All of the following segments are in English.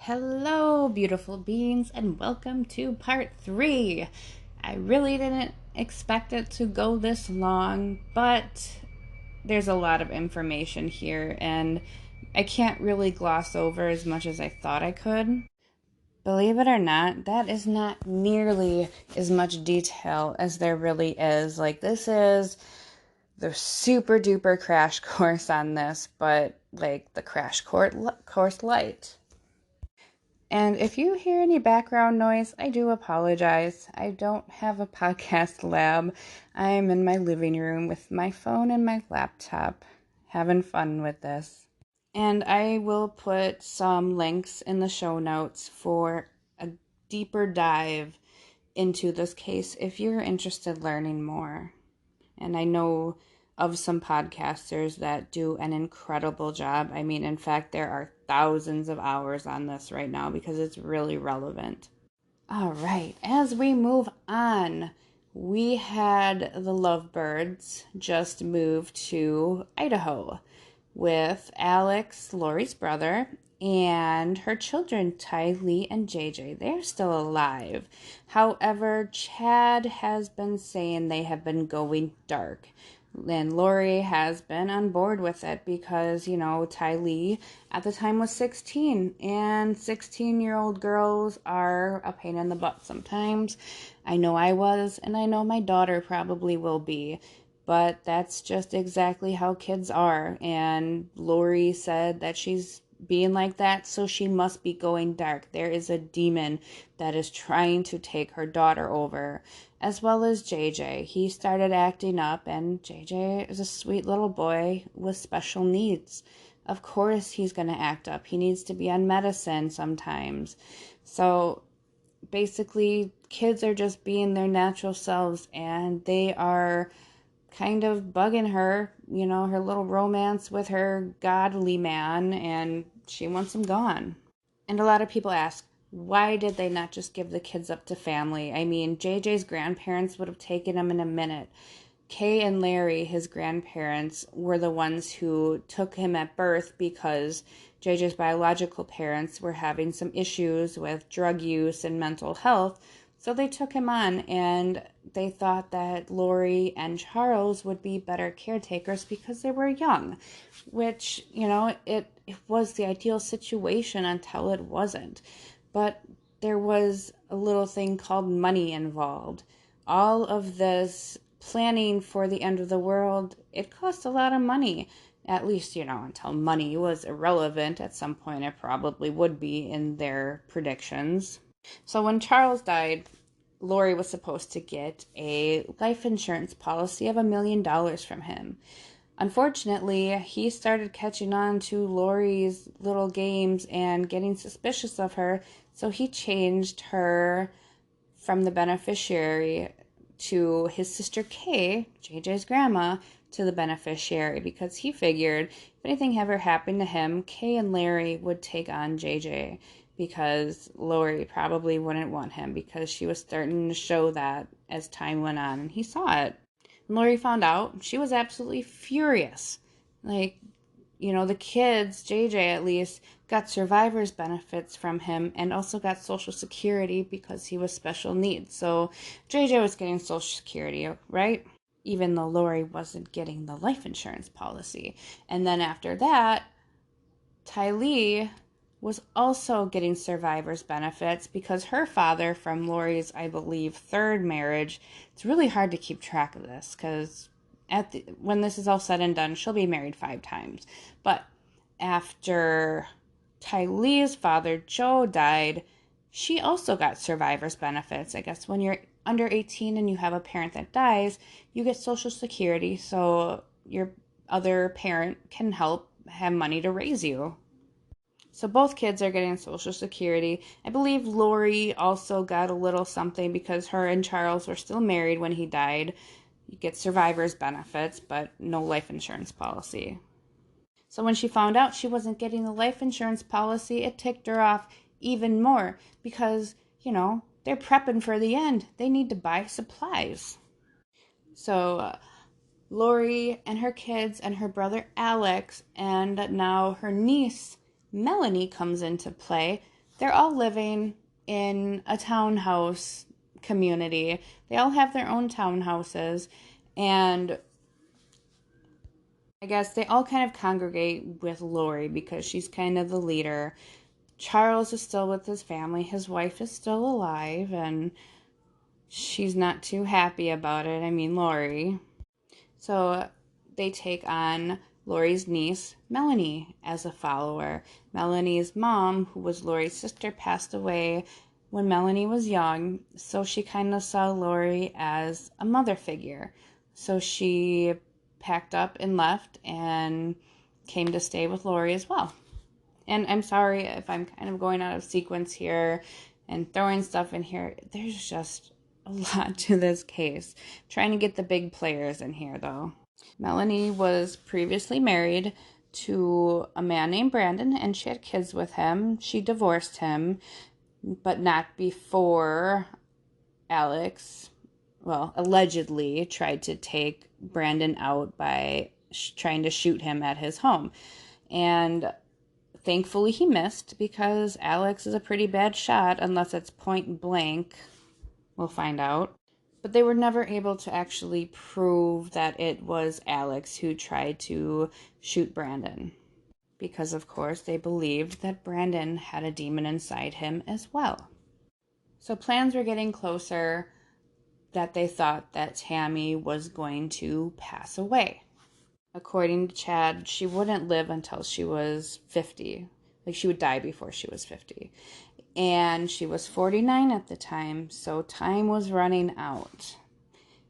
Hello, beautiful beings, and welcome to part 3. I really didn't expect it to go this long, but there's a lot of information here, and I can't really gloss over as much as I thought I could. Believe it or not, that is not nearly as much detail as there really is. This is the super duper crash course on this, but the course light. And if you hear any background noise, I do apologize. I don't have a podcast lab. I'm in my living room with my phone and my laptop, having fun with this. And I will put some links in the show notes for a deeper dive into this case if you're interested in learning more. And I know of some podcasters that do an incredible job. I mean, in fact, there are thousands of hours on this right now because it's really relevant. All right, as we move on, we had the Lovebirds just move to Idaho with Alex, Lori's brother, and her children, Tylee and JJ. They're still alive. However, Chad has been saying they have been going dark. And Lori has been on board with it because, Tylee at the time was 16, and 16-year-old girls are a pain in the butt sometimes. I know I was, and I know my daughter probably will be. But that's just exactly how kids are. And Lori said that she's being like that, so she must be going dark. There is a demon that is trying to take her daughter over, as well as JJ. He started acting up, and JJ is a sweet little boy with special needs. Of course he's going to act up. He needs to be on medicine sometimes. So basically, kids are just being their natural selves, and they are kind of bugging her, her little romance with her godly man, and she wants him gone. And a lot of people ask, why did they not just give the kids up to family? I mean, JJ's grandparents would have taken him in a minute. Kay and Larry, his grandparents, were the ones who took him at birth because JJ's biological parents were having some issues with drug use and mental health. So they took him on, and they thought that Lori and Charles would be better caretakers because they were young, which, it was the ideal situation until it wasn't. But there was a little thing called money involved. All of this planning for the end of the world, it cost a lot of money. At least, until money was irrelevant. At some point, it probably would be in their predictions. So when Charles died, Lori was supposed to get a life insurance policy of $1 million from him. Unfortunately, he started catching on to Lori's little games and getting suspicious of her, so he changed her from the beneficiary to his sister Kay, JJ's grandma, to the beneficiary because he figured if anything ever happened to him, Kay and Larry would take on JJ because Lori probably wouldn't want him because she was starting to show that as time went on, and he saw it. And Lori found out. She was absolutely furious. The kids, JJ at least, got survivor's benefits from him and also got Social Security because he was special needs. So JJ was getting Social Security, right? Even though Lori wasn't getting the life insurance policy. And then after that, Tylee was also getting survivor's benefits because her father from Lori's, I believe, third marriage, it's really hard to keep track of this because when this is all said and done, she'll be married 5 times. But after Tylee's father, Joe, died, she also got survivor's benefits. I guess when you're under 18 and you have a parent that dies, you get Social Security, so your other parent can help have money to raise you. So both kids are getting Social Security. I believe Lori also got a little something because her and Charles were still married when he died. You get survivor's benefits, but no life insurance policy. So when she found out she wasn't getting the life insurance policy, it ticked her off even more because, they're prepping for the end. They need to buy supplies. So Lori and her kids and her brother Alex and now her niece Melanie comes into play. they're all living in a townhouse community. They all have their own townhouses, and I guess they all kind of congregate with Lori because she's kind of the leader. Charles is still with his family. His wife is still alive, and she's not too happy about it. I mean, Lori. So they take on Lori's niece, Melanie, as a follower. Melanie's mom, who was Lori's sister, passed away when Melanie was young, so she kind of saw Lori as a mother figure. So she packed up and left and came to stay with Lori as well. And I'm sorry if I'm kind of going out of sequence here and throwing stuff in here. There's just a lot to this case. Trying to get the big players in here, though. Melanie was previously married to a man named Brandon, and she had kids with him. She divorced him, but not before Alex, well, allegedly tried to take Brandon out by trying to shoot him at his home. And thankfully he missed, because Alex is a pretty bad shot unless it's point blank. We'll find out. But they were never able to actually prove that it was Alex who tried to shoot Brandon, because of course they believed that Brandon had a demon inside him as well. So plans were getting closer that they thought that Tammy was going to pass away. According to Chad, she wouldn't live until she was 50. Like, she would die before she was 50. And she was 49 at the time, so time was running out.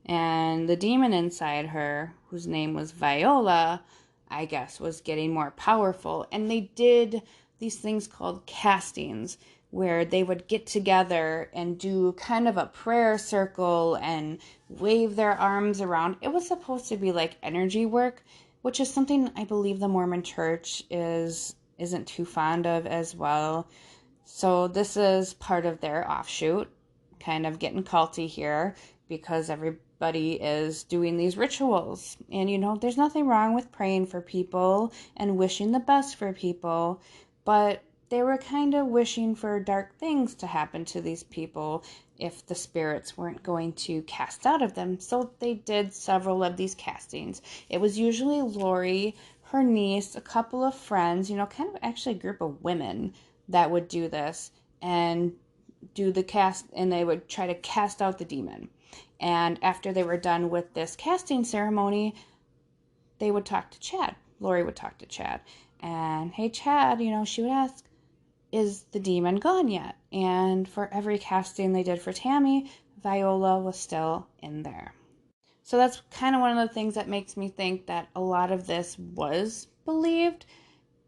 And the demon inside her, whose name was Viola, I guess, was getting more powerful. And they did these things called castings, where they would get together and do kind of a prayer circle and wave their arms around. It was supposed to be like energy work, which is something I believe the Mormon Church isn't too fond of as well. So this is part of their offshoot, kind of getting culty here, because everybody is doing these rituals. And, you know, there's nothing wrong with praying for people and wishing the best for people, but they were kind of wishing for dark things to happen to these people if the spirits weren't going to cast out of them. So they did several of these castings. It was usually Lori, her niece, a couple of friends, you know, kind of actually a group of women that would do this and do the cast, and they would try to cast out the demon. And after they were done with this casting ceremony, they would talk to Chad. Lori would talk to Chad. And, hey, Chad, you know, she would ask, is the demon gone yet? And for every casting they did for Tammy, Viola was still in there. So that's kind of one of the things that makes me think that a lot of this was believed,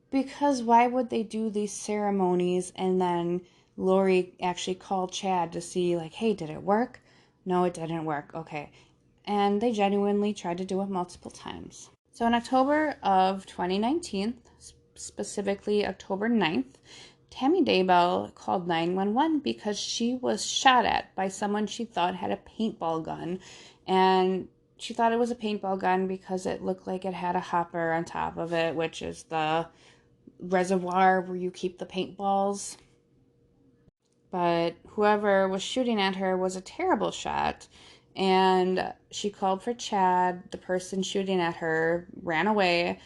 because why would they do these ceremonies and then Lori actually called Chad to see, like, hey, did it work? No, it didn't work. Okay. And they genuinely tried to do it multiple times. So in October of 2019, specifically October 9th, Tammy Daybell called 911 because she was shot at by someone she thought had a paintball gun. And she thought it was a paintball gun because it looked like it had a hopper on top of it, which is the reservoir where you keep the paintballs. But whoever was shooting at her was a terrible shot, and she called for Chad. The person shooting at her ran away,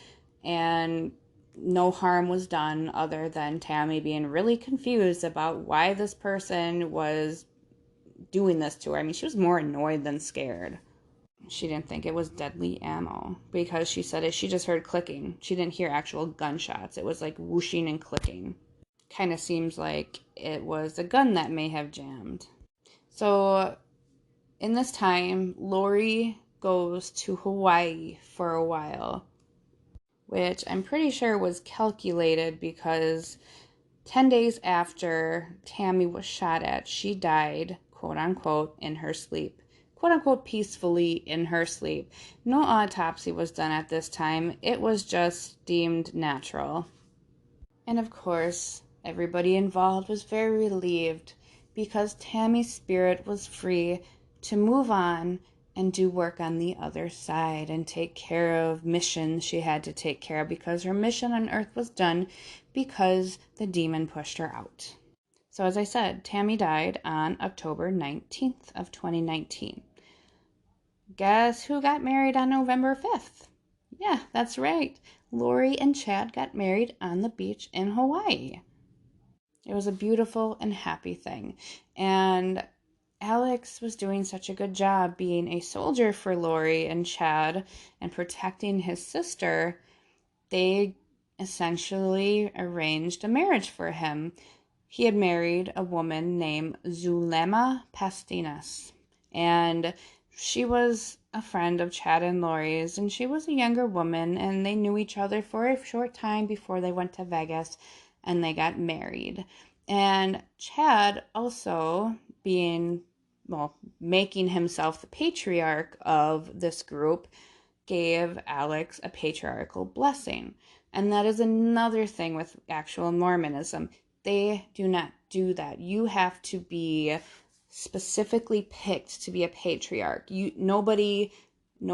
and no harm was done other than Tammy being really confused about why this person was doing this to her. I mean, she was more annoyed than scared. She didn't think it was deadly ammo, because she said she just heard clicking. She didn't hear actual gunshots. It was like whooshing and clicking. Kind of seems like it was a gun that may have jammed. So in this time, Lori goes to Hawaii for a while, which I'm pretty sure was calculated, because 10 days after Tammy was shot at, she died, quote unquote, in her sleep. Quote unquote, peacefully in her sleep. No autopsy was done at this time. It was just deemed natural. And of course, everybody involved was very relieved, because Tammy's spirit was free to move on and do work on the other side and take care of missions she had to take care of, because her mission on Earth was done because the demon pushed her out. So as I said, Tammy died on October 19th of 2019. Guess who got married on November 5th? Yeah, that's right. Lori and Chad got married on the beach in Hawaii. It was a beautiful and happy thing. And Alex was doing such a good job being a soldier for Lori and Chad and protecting his sister. They essentially arranged a marriage for him. He had married a woman named Zulema Pastinas, and she was a friend of Chad and Lori's, and she was a younger woman, and they knew each other for a short time before they went to Vegas and they got married. And Chad also making himself the patriarch of this group, gave Alex a patriarchal blessing. And that is another thing with actual Mormonism. They do not do that. You have to be specifically picked to be a patriarch. No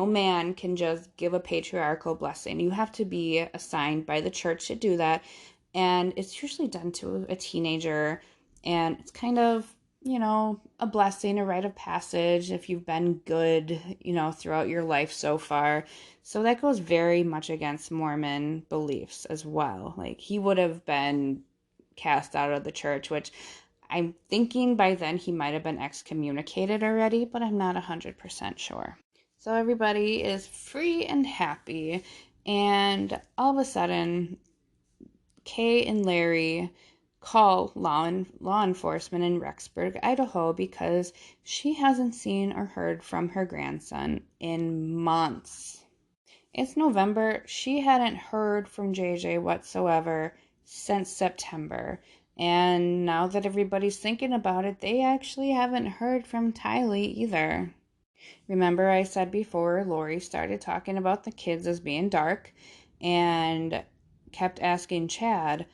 man can just give a patriarchal blessing. You have to be assigned by the church to do that. And it's usually done to a teenager. And it's kind of, a blessing, a rite of passage if you've been good, throughout your life so far. So that goes very much against Mormon beliefs as well. Like, he would have been cast out of the church, which I'm thinking by then he might have been excommunicated already, but I'm not 100% sure. So everybody is free and happy, and all of a sudden, Kay and Larry call law enforcement in Rexburg, Idaho, because she hasn't seen or heard from her grandson in months. It's November. She hadn't heard from JJ whatsoever since September. And now that everybody's thinking about it, they actually haven't heard from Tylee either. Remember, I said before, Lori started talking about the kids as being dark and kept asking Chad,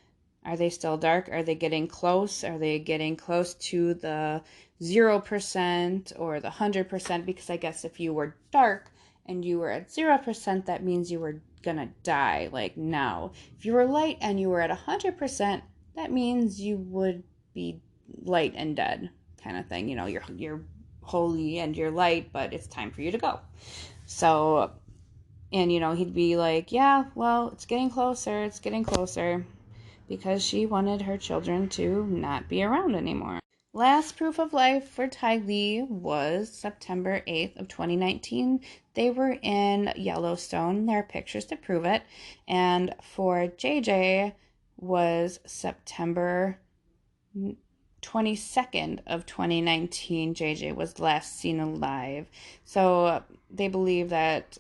are they still dark? Are they getting close? Are they getting close to the 0% or the 100%? Because I guess if you were dark and you were at 0%, that means you were gonna die, like now. If you were light and you were at 100%, that means you would be light and dead, kind of thing. You're holy and you're light, but it's time for you to go. So, and he'd be like, yeah, well, it's getting closer, because she wanted her children to not be around anymore. Last proof of life for Tylee was September 8th of 2019. They were in Yellowstone. There are pictures to prove it. And for JJ was September 22nd of 2019. JJ was last seen alive. So they believe that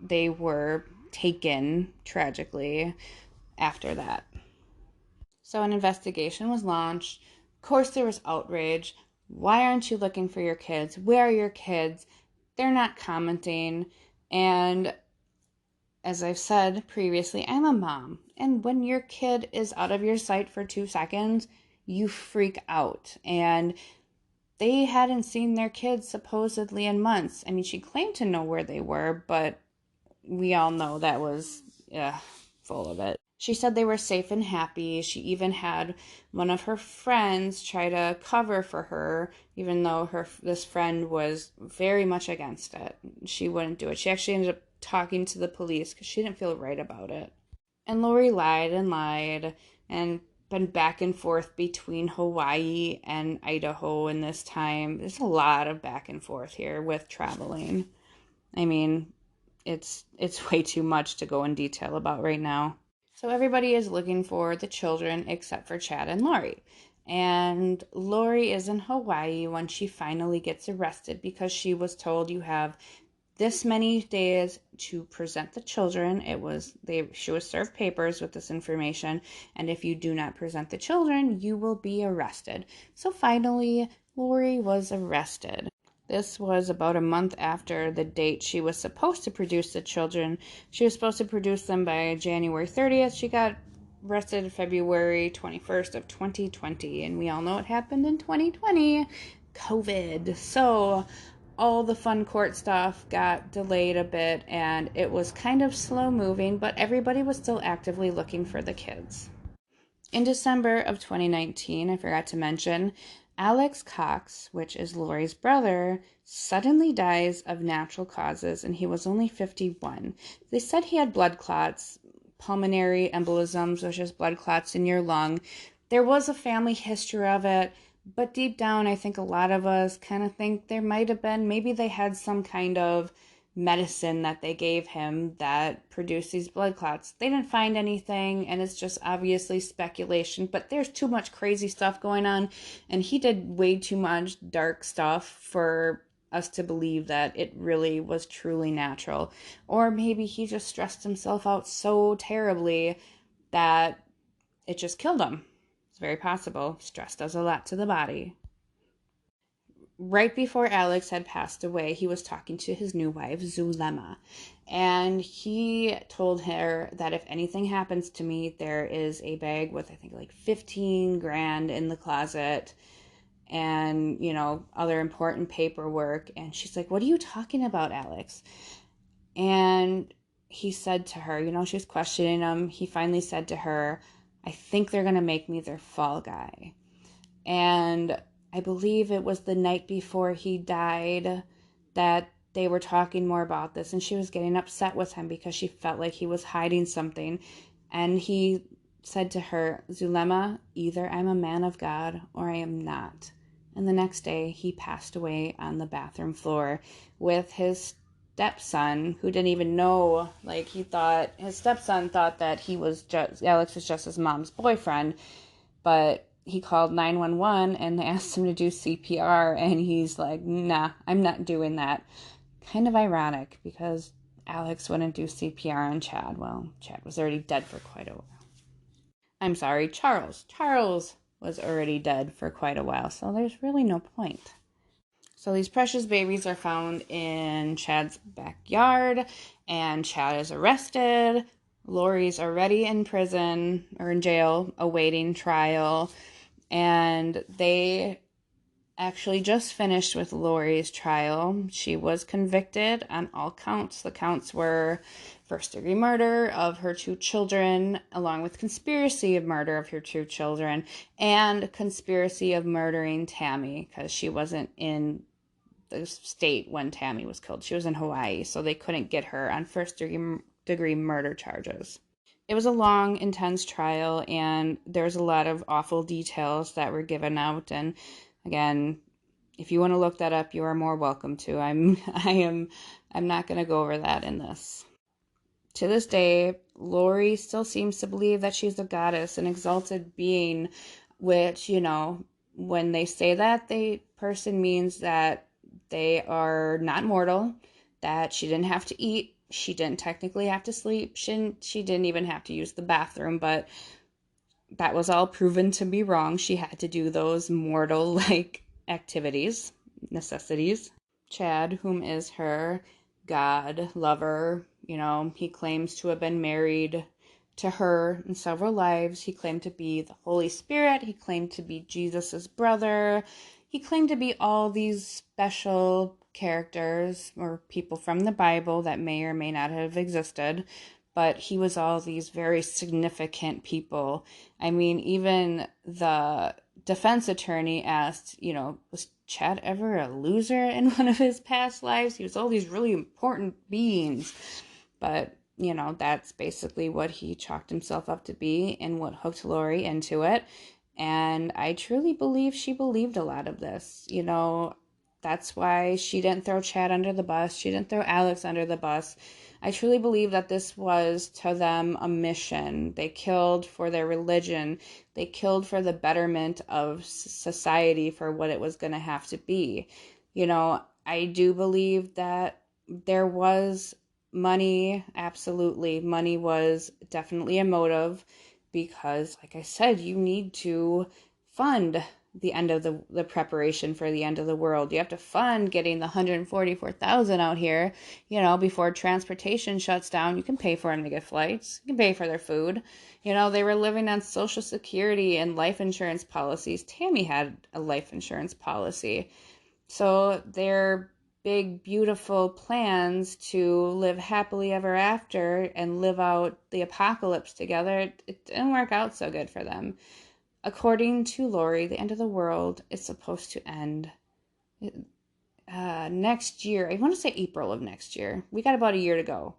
they were taken tragically after that. So an investigation was launched. Of course, there was outrage. Why aren't you looking for your kids? Where are your kids? They're not commenting. And as I've said previously, I'm a mom. And when your kid is out of your sight for 2 seconds, you freak out. And they hadn't seen their kids supposedly in months. I mean, she claimed to know where they were, but we all know that was full of it. She said they were safe and happy. She even had one of her friends try to cover for her, even though this friend was very much against it. She wouldn't do it. She actually ended up talking to the police because she didn't feel right about it. And Lori lied and been back and forth between Hawaii and Idaho in this time. There's a lot of back and forth here with traveling. I mean, it's way too much to go in detail about right now. So everybody is looking for the children except for Chad and Lori. And Lori is in Hawaii when she finally gets arrested because she was told you have this many days to present the children. She was served papers with this information, and if you do not present the children, you will be arrested. So finally, Lori was arrested. This was about a month after the date she was supposed to produce the children. She was supposed to produce them by January 30th. She got arrested February 21st of 2020. And we all know what happened in 2020. COVID. So all the fun court stuff got delayed a bit. And it was kind of slow moving. But everybody was still actively looking for the kids. In December of 2019, I forgot to mention, Alex Cox, which is Lori's brother, suddenly dies of natural causes, and he was only 51. They said he had blood clots, pulmonary embolisms, which is blood clots in your lung. There was a family history of it, but deep down, I think a lot of us kind of think there might have been, maybe they had some kind of medicine that they gave him that produced these blood clots. They didn't find anything, and it's just obviously speculation, but there's too much crazy stuff going on, and he did way too much dark stuff for us to believe that it really was truly natural. Or maybe he just stressed himself out so terribly that it just killed him. It's very possible. Stress does a lot to the body. Right before Alex had passed away, he was talking to his new wife, Zulema, and he told her that if anything happens to me, there is a bag with, I think, like 15 grand in the closet and, other important paperwork. And she's like, "What are you talking about, Alex?" And he said to her, she was questioning him. He finally said to her, "I think they're going to make me their fall guy." And I believe it was the night before he died that they were talking more about this, and she was getting upset with him because she felt like he was hiding something. And he said to her, "Zulema, either I'm a man of God or I am not." And the next day he passed away on the bathroom floor with his stepson, who didn't even know, his stepson thought that Alex was just his mom's boyfriend, but he called 911 and they asked him to do CPR, and he's like, "Nah, I'm not doing that." Kind of ironic, because Alex wouldn't do CPR on Chad. Well, Chad was already dead for quite a while. I'm sorry, Charles. Charles was already dead for quite a while, so there's really no point. So these precious babies are found in Chad's backyard, and Chad is arrested. Lori's already in prison, or in jail, awaiting trial. And they actually just finished with Lori's trial. She was convicted on all counts. The counts were first-degree murder of her 2 children, along with conspiracy of murder of her 2 children, and conspiracy of murdering Tammy, because she wasn't in the state when Tammy was killed. She was in Hawaii, so they couldn't get her on first-degree murder charges. It was a long, intense trial, and there was a lot of awful details that were given out. And again, if you want to look that up, you are more welcome to. I'm not going to go over that in this. To this day, Lori still seems to believe that she's a goddess, an exalted being, which, when they say that, the person means that they are not mortal, that she didn't have to eat, she didn't technically have to sleep, she didn't even have to use the bathroom, but that was all proven to be wrong. She had to do those mortal-like activities, necessities. Chad, whom is her god lover, he claims to have been married to her in several lives. He claimed to be the Holy Spirit. He claimed to be Jesus's brother. He claimed to be all these special characters or people from the Bible that may or may not have existed, but he was all these very significant people. I mean, even the defense attorney asked, was Chad ever a loser in one of his past lives? He was all these really important beings. But, that's basically what he chalked himself up to be and what hooked Lori into it. And I truly believe she believed a lot of this. That's why she didn't throw Chad under the bus. She didn't throw Alex under the bus. I truly believe that this was, to them, a mission. They killed for their religion. They killed for the betterment of society, for what it was going to have to be. I do believe that there was money. Absolutely. Money was definitely a motive, because, like I said, you need to fund the end of the preparation for the end of the world. You have to fund getting the 144,000 out here, before transportation shuts down. You can pay for them to get flights. You can pay for their food. They were living on Social Security and life insurance policies. Tammy had a life insurance policy. So they're big, beautiful plans to live happily ever after and live out the apocalypse together, it didn't work out so good for them. According to Lori, the end of the world is supposed to end next year. I want to say April of next year. We got about a year to go.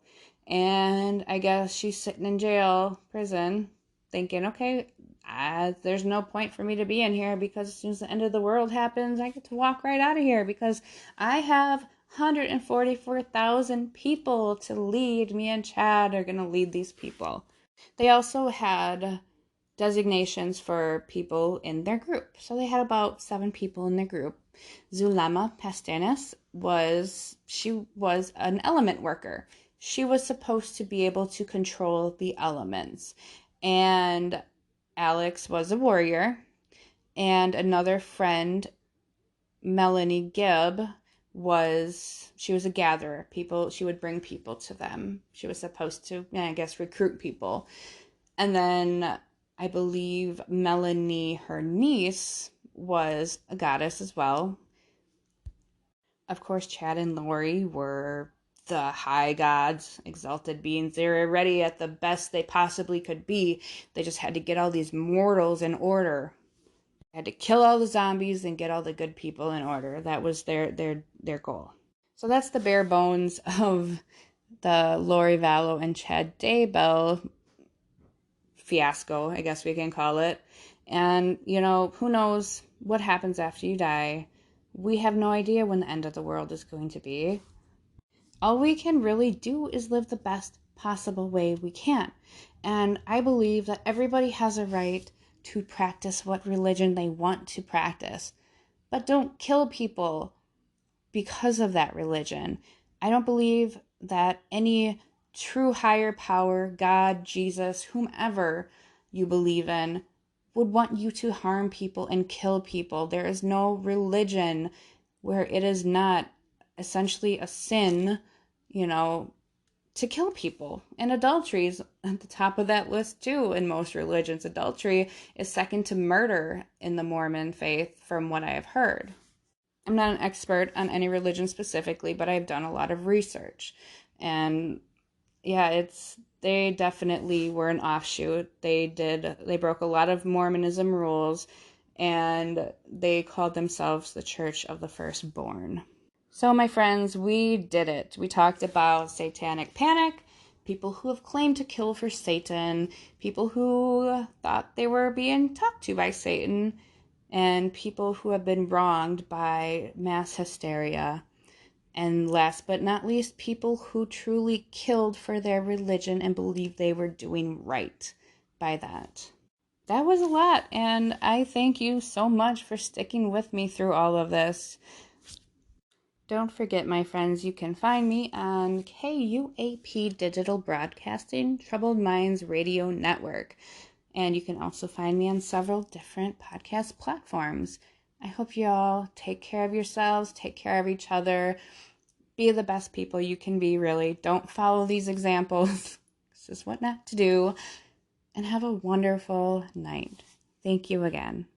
And I guess she's sitting in prison, thinking, okay, there's no point for me to be in here because as soon as the end of the world happens, I get to walk right out of here because I have 144,000 people to lead. Me and Chad are going to lead these people. They also had designations for people in their group. So they had about 7 people in their group. Zulema Pastanis was an element worker. She was supposed to be able to control the elements. And Alex was a warrior. And another friend, Melanie Gibb, she was a gatherer. She would bring people to them. She was supposed to, I guess, recruit people. And then I believe Melanie, her niece, was a goddess as well. Of course, Chad and Lori were the high gods, exalted beings. They were already at the best they possibly could be. They just had to get all these mortals in order. They had to kill all the zombies and get all the good people in order. That was their goal. So that's the bare bones of the Lori Vallow and Chad Daybell fiasco, I guess we can call it. And, who knows what happens after you die. We have no idea when the end of the world is going to be. All we can really do is live the best possible way we can. And I believe that everybody has a right to practice what religion they want to practice. But don't kill people because of that religion. I don't believe that any true higher power, God, Jesus, whomever you believe in, would want you to harm people and kill people. There is no religion where it is not essentially a sin, to kill people. And adultery is at the top of that list too in most religions. Adultery is second to murder in the Mormon faith, from what I have heard. I'm not an expert on any religion specifically, but I've done a lot of research. And yeah, they definitely were an offshoot. They broke a lot of Mormonism rules, and they called themselves the Church of the Firstborn. So my friends, we did it. We talked about Satanic Panic, people who have claimed to kill for Satan, people who thought they were being talked to by Satan, and people who have been wronged by mass hysteria. And last but not least, people who truly killed for their religion and believed they were doing right by that. That was a lot, and I thank you so much for sticking with me through all of this. Don't forget, my friends, you can find me on KUAP Digital Broadcasting, Troubled Minds Radio Network. And you can also find me on several different podcast platforms. I hope you all take care of yourselves, take care of each other, be the best people you can be, really. Don't follow these examples. This is what not to do. And have a wonderful night. Thank you again.